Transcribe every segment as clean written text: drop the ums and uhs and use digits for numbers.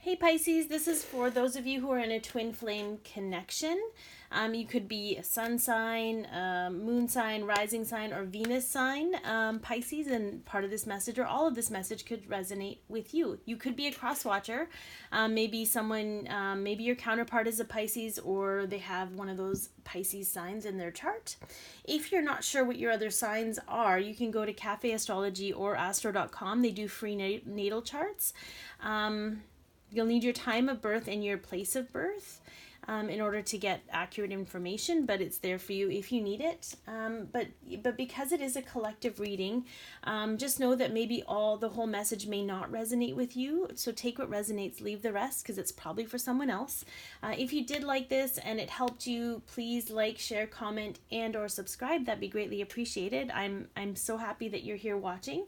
Hey Pisces, this is for those of you who are in a twin flame connection. You could be a sun sign, moon sign, rising sign, or Venus sign, Pisces, and part of this message or all of this message could resonate with you. You could be a cross watcher. Maybe someone, maybe your counterpart is a Pisces or they have one of those Pisces signs in their chart. If you're not sure what your other signs are, you can go to Cafe Astrology or astro.com. They do free natal charts. You'll need your time of birth and your place of birth in order to get accurate information, but it's there for you if you need it. But because it is a collective reading, just know that maybe the whole message may not resonate with you. So take what resonates, leave the rest, because it's probably for someone else. If you did like this and it helped you, please like, share, comment, and or subscribe. That'd be greatly appreciated. I'm so happy that you're here watching.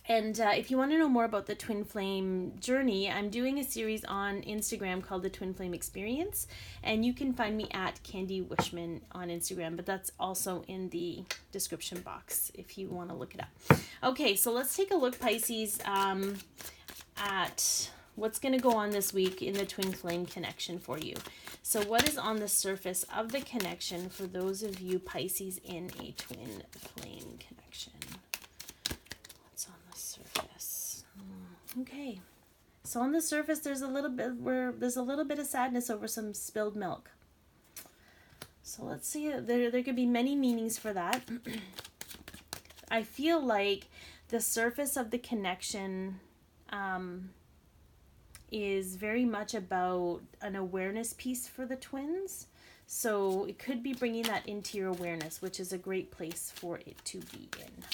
And if you want to know more about the twin flame journey, I'm doing a series on Instagram called the Twin Flame Experience, and you can find me at Candy Wishman on Instagram, but that's also in the description box if you want to look it up. Okay, so let's take a look, Pisces, at what's going to go on this week in the twin flame connection for you. So what is on the surface of the connection for those of you Pisces in a twin flame connection? Okay, so on the surface there's a little bit of sadness over some spilled milk. So let's see, there could be many meanings for that. I feel like the surface of the connection is very much about an awareness piece for the twins. So it could be bringing that into your awareness, which is a great place for it to be in.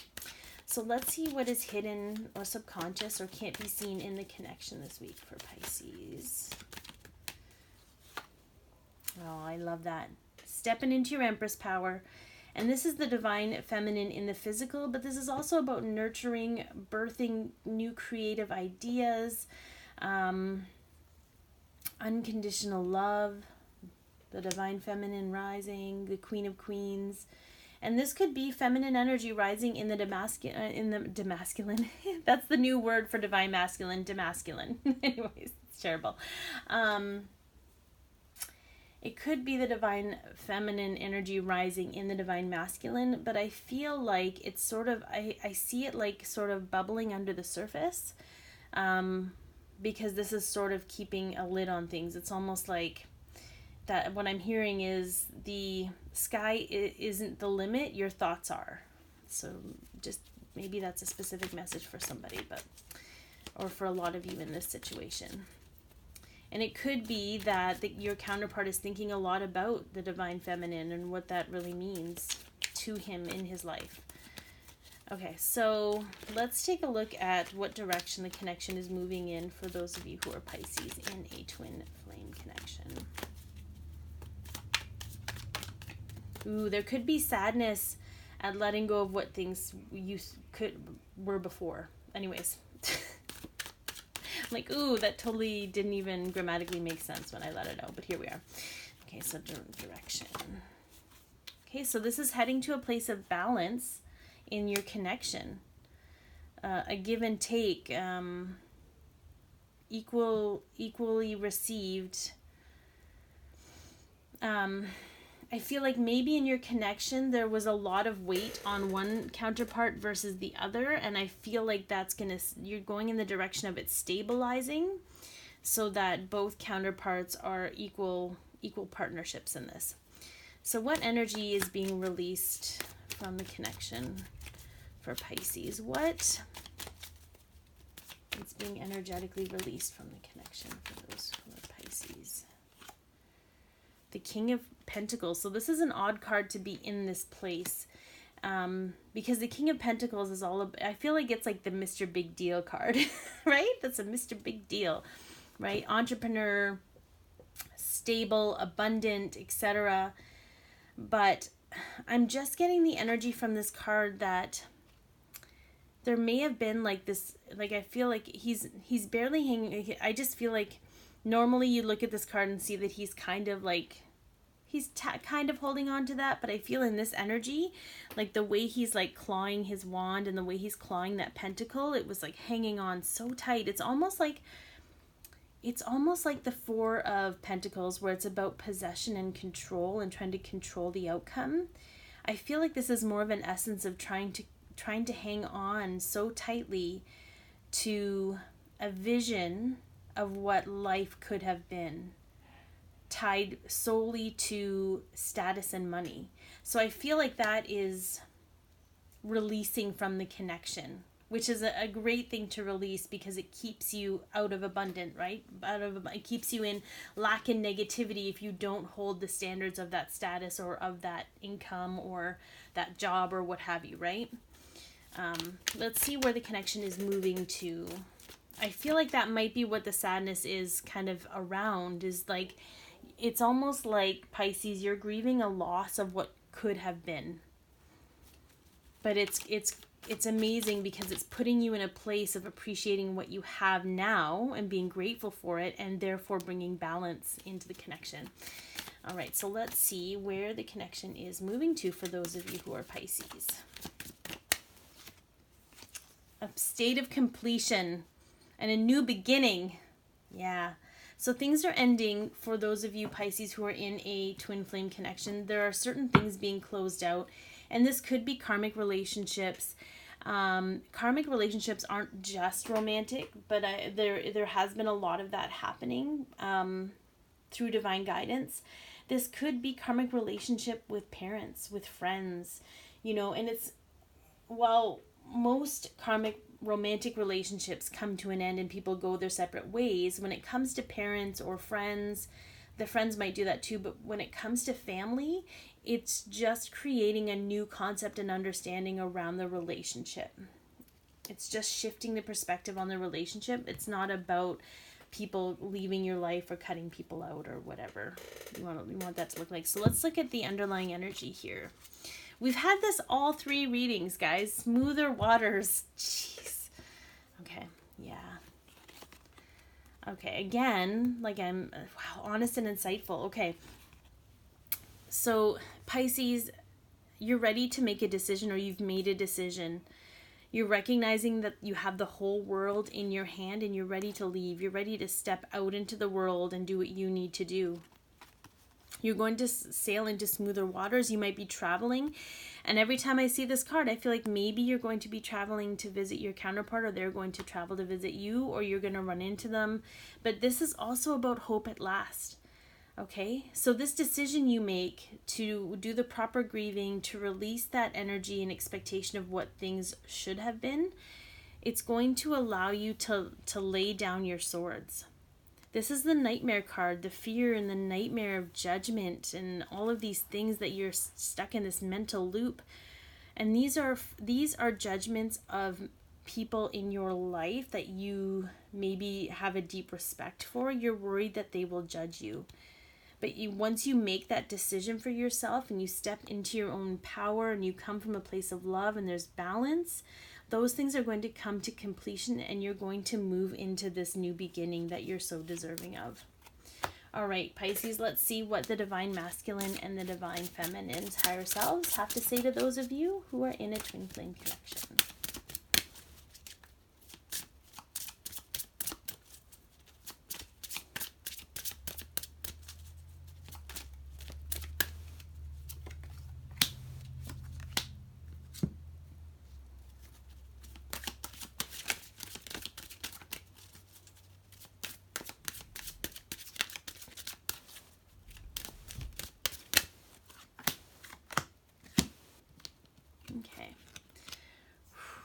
So let's see what is hidden or subconscious or can't be seen in the connection this week for Pisces. Oh, I love that. Stepping into your Empress power. And this is the divine feminine in the physical, but this is also about nurturing, birthing new creative ideas, unconditional love, the divine feminine rising, the Queen of Queens. And this could be feminine energy rising in the demasculine. That's the new word for divine masculine, demasculine. Anyways, it's terrible. It could be the divine feminine energy rising in the divine masculine, but I feel like it's sort of, I see it like sort of bubbling under the surface, because this is sort of keeping a lid on things. It's almost like that what I'm hearing is the sky isn't the limit, your thoughts are. So just maybe that's a specific message for somebody, or for a lot of you in this situation. And it could be that your counterpart is thinking a lot about the divine feminine and what that really means to him in his life. Okay, so let's take a look at what direction the connection is moving in for those of you who are Pisces in a twin flame connection. Ooh, there could be sadness at letting go of what things were before. Anyways, I'm like, ooh, that totally didn't even grammatically make sense when I let it out, but here we are. Okay, so direction. Okay, so this is heading to a place of balance in your connection. A give and take, equally received. I feel like maybe in your connection there was a lot of weight on one counterpart versus the other, and I feel like you're going in the direction of it stabilizing so that both counterparts are equal partnerships in this. So what energy is being released from the connection for Pisces? What is being energetically released from the connection for those who are Pisces? The King of Pentacles. So this is an odd card to be in this place, because the King of Pentacles is I feel like it's like the Mr. Big Deal card, right? That's a Mr. Big Deal, right? Entrepreneur, stable, abundant, etc. But I'm just getting the energy from this card that there may have been like this, like I feel like he's barely hanging. I just feel like normally you look at this card and see that he's kind of like, he's kind of holding on to that, but I feel in this energy, like the way he's like clawing his wand and the way he's clawing that pentacle, it was like hanging on so tight. It's almost like the Four of Pentacles, where it's about possession and control and trying to control the outcome. I feel like this is more of an essence of trying to hang on so tightly to a vision of what life could have been, tied solely to status and money. So I feel like that is releasing from the connection, which is a great thing to release, because it keeps you out of abundant, right? It keeps you in lack and negativity if you don't hold the standards of that status or of that income or that job or what have you, right? Let's see where the connection is moving to. I feel like that might be what the sadness is kind of around, is like, it's almost like, Pisces, you're grieving a loss of what could have been. But it's amazing because it's putting you in a place of appreciating what you have now and being grateful for it, and therefore bringing balance into the connection. All right, so let's see where the connection is moving to for those of you who are Pisces. A state of completion and a new beginning. Yeah. So things are ending for those of you Pisces who are in a twin flame connection. There are certain things being closed out, and this could be karmic relationships. Karmic relationships aren't just romantic, but there has been a lot of that happening through divine guidance. This could be karmic relationship with parents, with friends, and it's, while most karmic romantic relationships come to an end and people go their separate ways, when it comes to parents or friends, the friends might do that too, but when it comes to family, it's just creating a new concept and understanding around the relationship. It's just shifting the perspective on the relationship. It's not about people leaving your life or cutting people out or whatever you want that to look like. So let's look at the underlying energy here. We've had this all three readings, guys. Smoother waters. Jeez. Okay. Yeah. Okay. Again, like I'm honest and insightful. Okay. So Pisces, you're ready to make a decision, or you've made a decision. You're recognizing that you have the whole world in your hand and you're ready to leave. You're ready to step out into the world and do what you need to do. You're going to sail into smoother waters. You might be traveling. And every time I see this card, I feel like maybe you're going to be traveling to visit your counterpart, or they're going to travel to visit you, or you're going to run into them. But this is also about hope at last. Okay? So this decision you make to do the proper grieving, to release that energy and expectation of what things should have been, it's going to allow you to lay down your swords. This is the nightmare card, the fear and the nightmare of judgment and all of these things that you're stuck in this mental loop. And these are judgments of people in your life that you maybe have a deep respect for. You're worried that they will judge you. But once you make that decision for yourself and you step into your own power and you come from a place of love and there's balance, those things are going to come to completion, and you're going to move into this new beginning that you're so deserving of. All right, Pisces, let's see what the divine masculine and the divine feminine's higher selves have to say to those of you who are in a twin flame connection. Okay,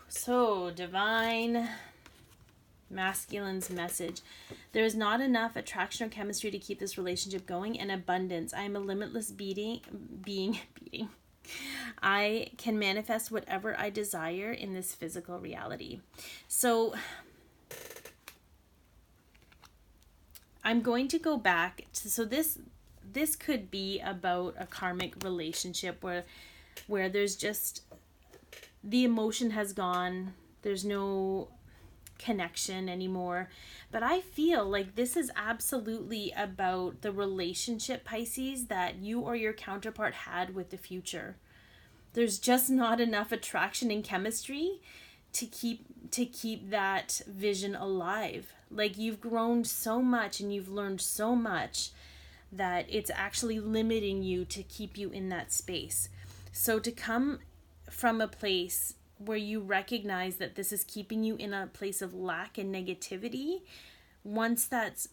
so divine masculine's message. There is not enough attraction or chemistry to keep this relationship going, and abundance. I am a limitless being. I can manifest whatever I desire in this physical reality. So I'm going to go back to, so this could be about a karmic relationship where there's just, the emotion has gone, there's no connection anymore. But I feel like this is absolutely about the relationship, Pisces, that you or your counterpart had with the future. There's just not enough attraction and chemistry to keep that vision alive. Like, you've grown so much and you've learned so much that it's actually limiting you to keep you in that space. So to come from a place where you recognize that this is keeping you in a place of lack and negativity, once that's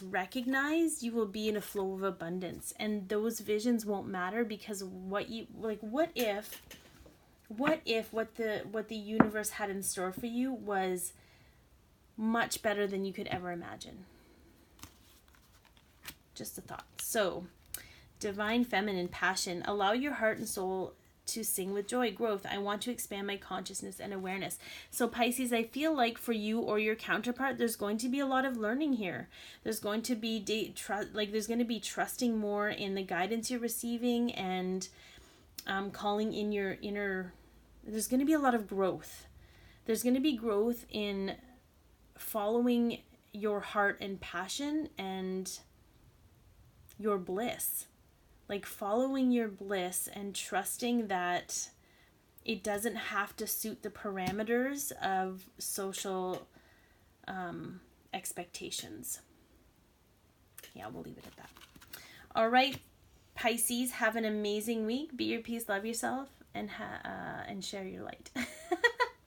recognized, you will be in a flow of abundance, and those visions won't matter, because what if what the universe had in store for you was much better than you could ever imagine? Just a thought. So, divine feminine passion. Allow your heart and soul to sing with joy. Growth. I want to expand my consciousness and awareness. So Pisces, I feel like for you or your counterpart, there's going to be a lot of learning here. There's going to be there's going to be trusting more in the guidance you're receiving, and calling in your inner. There's going to be a lot of growth. There's going to be growth in following your heart and passion and your bliss. Like, following your bliss and trusting that it doesn't have to suit the parameters of social expectations. Yeah, we'll leave it at that. All right, Pisces, have an amazing week. Be your peace, love yourself, and share your light.